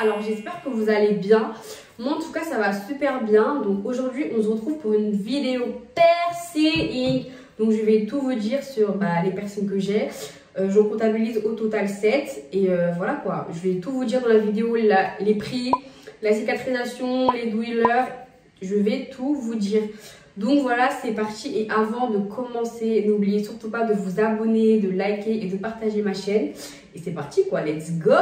alors j'espère que vous allez bien. Moi en tout cas ça va super bien. Donc aujourd'hui on se retrouve pour une vidéo piercing. Donc je vais tout vous dire sur les piercings que j'ai. J'en comptabilise au total 7. Et voilà quoi, je vais tout vous dire dans la vidéo, les prix, la cicatrisation, les douleurs. Je vais tout vous dire. Donc voilà, c'est parti. Et avant de commencer, n'oubliez surtout pas de vous abonner, de liker et de partager ma chaîne. Et c'est parti quoi, let's go!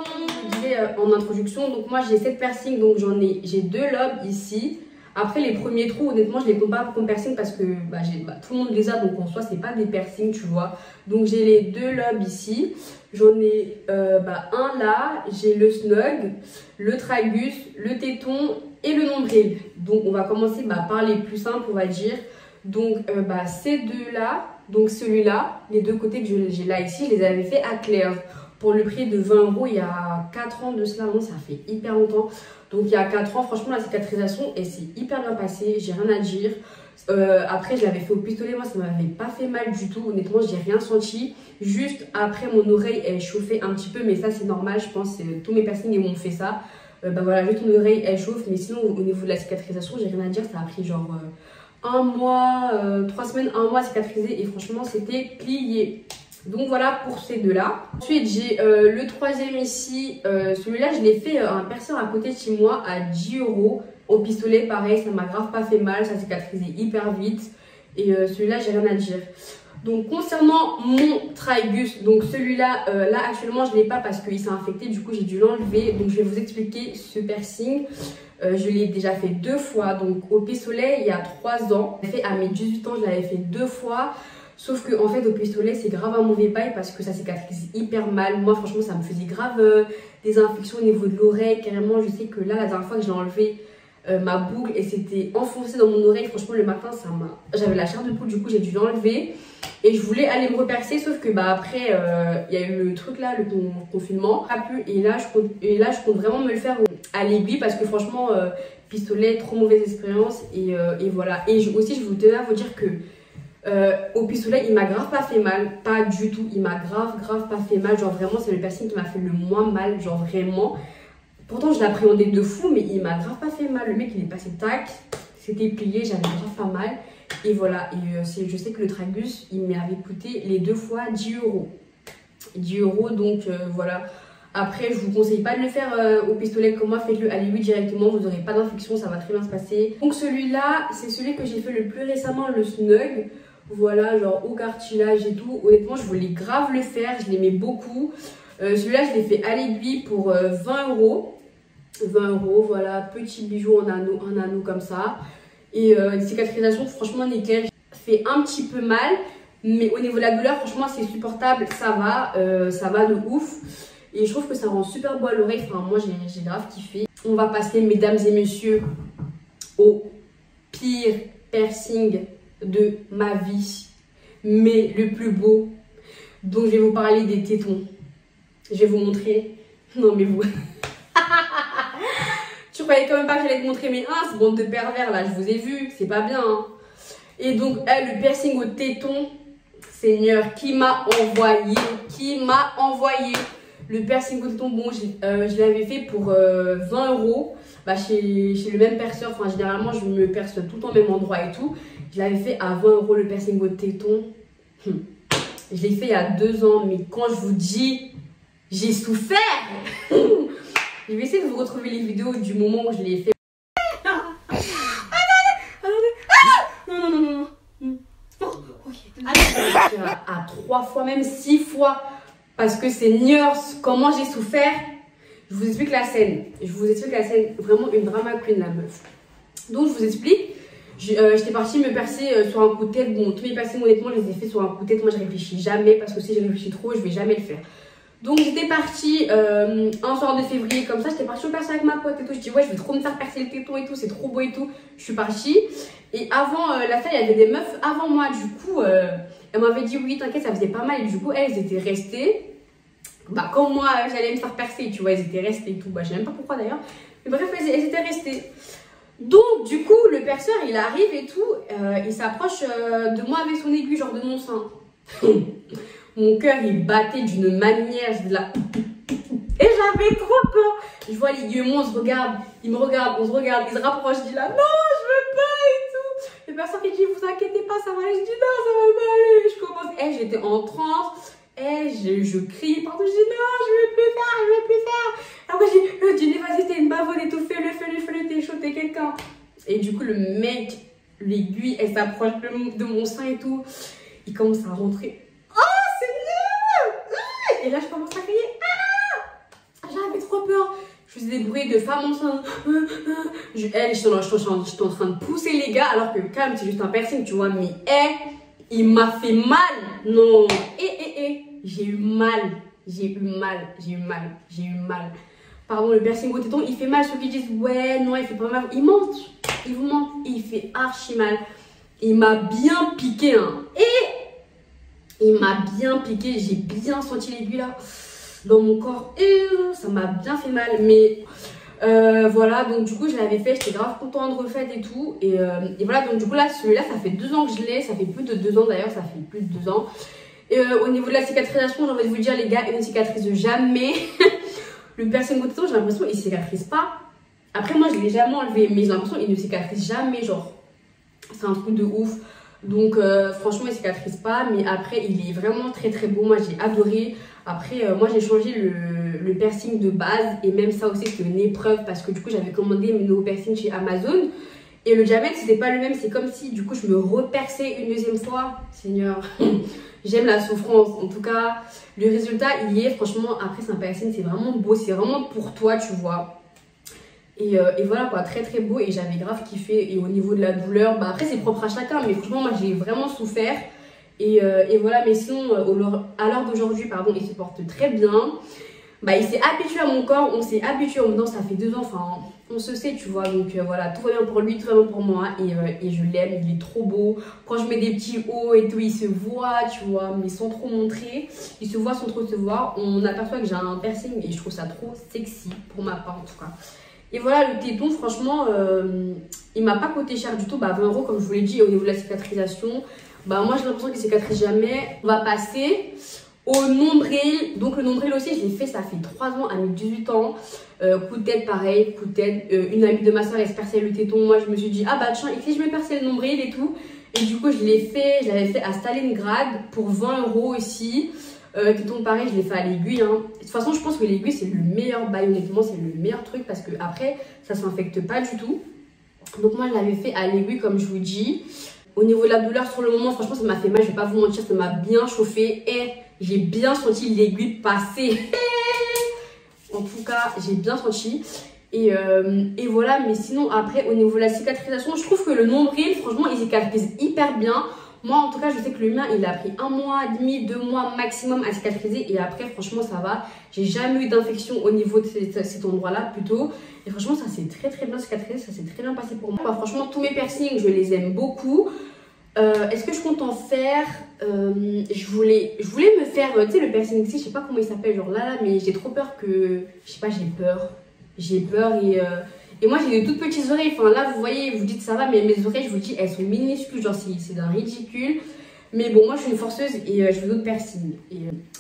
Je disais en introduction, donc moi j'ai 7 piercings, donc j'ai 2 lobes ici. Après les premiers trous, honnêtement je les compte pas comme piercing parce que tout le monde les a, donc en soi c'est pas des piercings, tu vois. Donc j'ai les 2 lobes ici. J'en ai un là, j'ai le snug, le tragus, le téton et le nombril. Donc on va commencer par les plus simples, on va dire. Donc ces deux là, donc celui-là, les deux côtés que j'ai là ici, je les avais fait à Claire's pour le prix de 20 € il y a 4 ans de cela. Non, ça fait hyper longtemps. Donc il y a 4 ans, franchement la cicatrisation elle s'est hyper bien passée, j'ai rien à dire. Après je l'avais fait au pistolet, moi ça m'avait pas fait mal du tout, honnêtement j'ai rien senti. Juste après mon oreille elle chauffait un petit peu, mais ça c'est normal, je pense tous mes piercings ils m'ont fait ça. Voilà, juste mon oreille elle chauffe, mais sinon au niveau de la cicatrisation j'ai rien à dire, ça a pris genre 1 mois, 3 semaines, 1 mois à cicatriser et franchement c'était plié. Donc voilà pour ces deux là. Ensuite j'ai le troisième ici, celui-là je l'ai fait un perceur à côté de chez moi à 10 € au pistolet, pareil ça m'a grave pas fait mal, ça cicatrisait hyper vite et celui-là j'ai rien à dire. Donc concernant mon tragus, donc celui-là, là actuellement je l'ai pas parce qu'il s'est infecté, du coup j'ai dû l'enlever. Donc je vais vous expliquer ce piercing. Je l'ai déjà fait 2 fois, donc au pistolet il y a 3 ans. Fait à mes 18 ans, je l'avais fait 2 fois. Sauf que en fait au pistolet c'est grave un mauvais bail parce que ça cicatrise hyper mal. Moi franchement ça me faisait grave des infections au niveau de l'oreille. Carrément je sais que là la dernière fois que j'ai enlevé ma boucle et c'était enfoncé dans mon oreille. Franchement le matin j'avais la chair de poule, du coup j'ai dû l'enlever. Et je voulais aller me repercer, sauf que après il y a eu le truc là, le confinement. Et là je compte vraiment me le faire à l'aiguille parce que franchement pistolet, trop mauvaise expérience et voilà. Et aussi je vous tenais à vous dire que au pistolet il m'a grave pas fait mal, pas du tout, il m'a grave pas fait mal, genre vraiment c'est le piercing qui m'a fait le moins mal, genre vraiment. Pourtant je l'appréhendais de fou mais il m'a grave pas fait mal, le mec il est passé tac, c'était plié, j'avais grave pas mal. Et voilà, et je sais que le tragus il m'avait coûté les 2 fois 10 €. 10 € donc voilà. Après je vous conseille pas de le faire au pistolet comme moi, faites-le à l'aiguille directement, vous n'aurez pas d'infection, ça va très bien se passer. Donc celui-là c'est celui que j'ai fait le plus récemment, le snug. Voilà, genre au cartilage et tout. Honnêtement, je voulais grave le faire, je l'aimais beaucoup. Celui-là, je l'ai fait à l'aiguille pour 20 €. 20 €, voilà, petit bijou en anneau comme ça. Et cicatrisation, franchement, nickel. Fait un petit peu mal, mais au niveau de la douleur, franchement, c'est supportable, ça va de ouf. Et je trouve que ça rend super beau à l'oreille. Enfin, moi, j'ai grave kiffé. On va passer, mesdames et messieurs, au pire piercing de ma vie, mais le plus beau. Donc je vais vous parler des tétons. Je vais vous montrer. Non mais vous tu croyais quand même pas que j'allais te montrer mes ins, bande de pervers là, je vous ai vu, c'est pas bien hein. Et donc le piercing au téton, Seigneur, qui m'a envoyé le piercing au téton. Bon je l'avais fait pour 20 € chez le même perceur. Enfin généralement je me perce tout le temps au même endroit et tout. Je l'avais fait à 20 € le piercing au téton. Je l'ai fait il y a 2 ans, mais quand je vous dis, j'ai souffert. Je vais essayer de vous retrouver les vidéos du moment où je l'ai fait. Non. À 3 fois, même 6 fois. Parce que seigneur, comment j'ai souffert. Je vous explique la scène. Vraiment une drama queen la meuf. Donc je vous explique. J'étais partie me percer sur un coup de tête. Bon, tous mes piercings honnêtement je les ai fait sur un coup de tête. Moi je réfléchis jamais parce que si je réfléchis trop je vais jamais le faire. Donc j'étais partie un soir de février comme ça. J'étais partie me percer avec ma pote et tout. Je dis ouais je vais trop me faire percer le téton et tout, c'est trop beau et tout. Je suis partie et avant la fin il y avait des meufs avant moi. Du coup elle m'avait dit oui t'inquiète ça faisait pas mal. Et du coup elles étaient restées comme moi j'allais me faire percer, tu vois, elles étaient restées et tout. Je sais même pas pourquoi d'ailleurs, mais bref elles étaient restées. Donc du coup le perceur il arrive et tout, il s'approche de moi avec son aiguille genre de mon sein. Mon cœur il battait d'une manière, je dis là Et j'avais trop peur. Je vois l'aiguillon, on se regarde, il me regarde, on se regarde, il se rapproche, je dis là, non, je veux pas et tout. Les personnes qui disent, vous inquiétez pas, ça va aller. Je dis, non, ça va pas aller. Je commence, et j'étais en transe, et je crie partout, je dis, non, je veux plus faire, je veux plus faire. Après, je dis, vas-y, t'es une bavonne et tout, fais-le, t'es chaud, t'es quelqu'un. Et du coup, le mec, l'aiguille, elle s'approche de mon sein et tout. Il commence à rentrer. Oh, c'est bien. Et là, je commence à crier. J'avais trop peur. Je faisais des bruits de femme enceinte. J'étais en train de pousser les gars, alors que calme, c'est juste un piercing, tu vois. Mais il m'a fait mal. Non. J'ai eu mal. Pardon, le piercing au téton, il fait mal. Ceux qui disent, ouais, non, il fait pas mal. Ils mentent. Ils vous mentent. Il fait archi mal. Il m'a bien piqué, hein. Et il m'a bien piqué. J'ai bien senti l'aiguille là dans mon corps. Et ça m'a bien fait mal. Mais voilà, donc du coup, je l'avais fait. J'étais grave contente de refaire et tout. Et voilà, donc du coup, là, celui-là, ça fait 2 ans que je l'ai. Ça fait plus de 2 ans d'ailleurs. Ça fait plus de 2 ans. Et au niveau de la cicatrisation, j'ai envie de vous dire, les gars, il ne cicatrise jamais. Le piercing au téton, j'ai l'impression qu'il ne cicatrise pas. Après, moi, je ne l'ai jamais enlevé. Mais j'ai l'impression qu'il ne cicatrise jamais. Genre, c'est un truc de ouf. Donc, franchement, il ne cicatrise pas. Mais après, il est vraiment très très beau. Moi, j'ai adoré. Après, moi, j'ai changé le piercing de base. Et même ça aussi, c'était une épreuve. Parce que du coup, j'avais commandé mes nouveaux piercings chez Amazon. Et le diamètre, c'était pas le même. C'est comme si, du coup, je me reperçais une deuxième fois. Seigneur, j'aime la souffrance. En tout cas, le résultat, il y est. Franchement, après, c'est un piercing, c'est vraiment beau. C'est vraiment pour toi, tu vois. Et voilà quoi, très très beau. Et j'avais grave kiffé. Et au niveau de la douleur, bah après, c'est propre à chacun. Mais franchement, moi, j'ai vraiment souffert. Et voilà, mais sinon, à l'heure d'aujourd'hui, pardon, il se porte très bien. Bah, il s'est habitué à mon corps. On s'est habitué en dedans, ça fait 2 ans. Enfin, on se sait, tu vois. Donc voilà, tout va bien pour lui, tout va bien pour moi. Et je l'aime, il est trop beau. Quand je mets des petits hauts et tout, il se voit, tu vois, mais sans trop montrer. Il se voit sans trop se voir. On aperçoit que j'ai un piercing et je trouve ça trop sexy, pour ma part en tout cas. Et voilà, le téton, franchement, il m'a pas coûté cher du tout. Bah, 20 € comme je vous l'ai dit. Et au niveau de la cicatrisation, bah, moi j'ai l'impression qu'il cicatrise jamais. On va passer au nombril. Donc le nombril aussi, je l'ai fait, ça fait 3 ans, à mes 18 ans. Coup de tête, pareil, coup de tête. Une amie de ma soeur, elle se perçait le téton. Moi, je me suis dit, ah bah tiens, et si je me perçais le nombril et tout. Et du coup, je l'ai fait, je l'avais fait à Stalingrad pour 20 € ici. Téton, pareil, je l'ai fait à l'aiguille. Hein. De toute façon, je pense que l'aiguille, c'est le meilleur bail, honnêtement, c'est le meilleur truc parce que après, ça s'infecte pas du tout. Donc moi, je l'avais fait à l'aiguille, comme je vous dis. Au niveau de la douleur, sur le moment, franchement, ça m'a fait mal, je vais pas vous mentir, ça m'a bien chauffé. Et j'ai bien senti l'aiguille passer. En tout cas, j'ai bien senti. Et voilà, mais sinon, après, au niveau de la cicatrisation, je trouve que le nombril, franchement, il cicatrise hyper bien. Moi, en tout cas, je sais que le mien, il a pris 1 mois et demi, 2 mois maximum à cicatriser. Et après, franchement, ça va. J'ai jamais eu d'infection au niveau de cet endroit-là, plutôt. Et franchement, ça s'est très très bien cicatrisé. Ça s'est très bien passé pour moi. Bah, franchement, tous mes piercings, je les aime beaucoup. Est-ce que je compte en faire je voulais me faire, tu sais, le piercing ici, je sais pas comment il s'appelle, genre là, mais j'ai trop peur que, je sais pas, j'ai peur et moi j'ai des toutes petites oreilles, enfin là vous voyez, vous dites ça va, mais mes oreilles, je vous dis, elles sont minuscules, genre c'est d'un ridicule. Mais bon, moi je suis une forceuse et je veux d'autres piercings.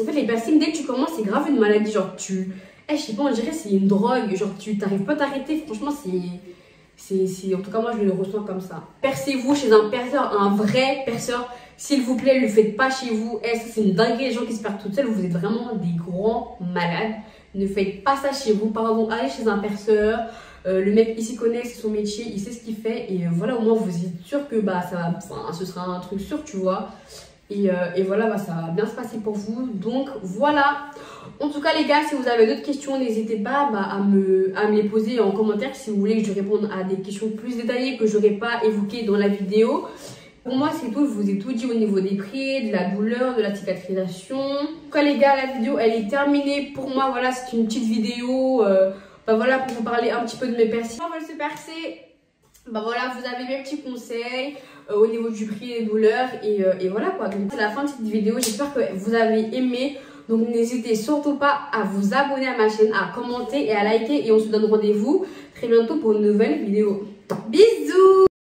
En fait, les piercings, dès que tu commences, c'est grave une maladie, genre je sais pas, on dirait c'est une drogue, genre tu t'arrives pas à t'arrêter, franchement en tout cas moi je le ressens comme ça. Percez-vous chez un perceur, un vrai perceur, s'il vous plaît, le faites pas chez vous. C'est une dinguerie, les gens qui se perdent toutes seules, vous êtes vraiment des grands malades. Ne faites pas ça chez vous, pardon, allez chez un perceur. Le mec il s'y connaît, c'est son métier, il sait ce qu'il fait et voilà, au moins vous êtes sûr que bah ça va, enfin ce sera un truc sûr, tu vois. Et voilà, bah, ça va bien se passer pour vous. Donc voilà. En tout cas les gars, si vous avez d'autres questions, n'hésitez pas bah, à me les poser en commentaire si vous voulez que je réponde à des questions plus détaillées que je n'aurais pas évoquées dans la vidéo. Pour moi c'est tout, je vous ai tout dit au niveau des prix, de la douleur, de la cicatrisation. En tout cas les gars, la vidéo elle est terminée pour moi. Voilà, c'est une petite vidéo bah, voilà, pour vous parler un petit peu de mes piercings. On va se percer. Bah voilà, vous avez mes petits conseils au niveau du prix et des douleurs et voilà quoi. Donc c'est la fin de cette vidéo, j'espère que vous avez aimé. Donc n'hésitez surtout pas à vous abonner à ma chaîne, à commenter et à liker et on se donne rendez-vous très bientôt pour une nouvelle vidéo. Bisous!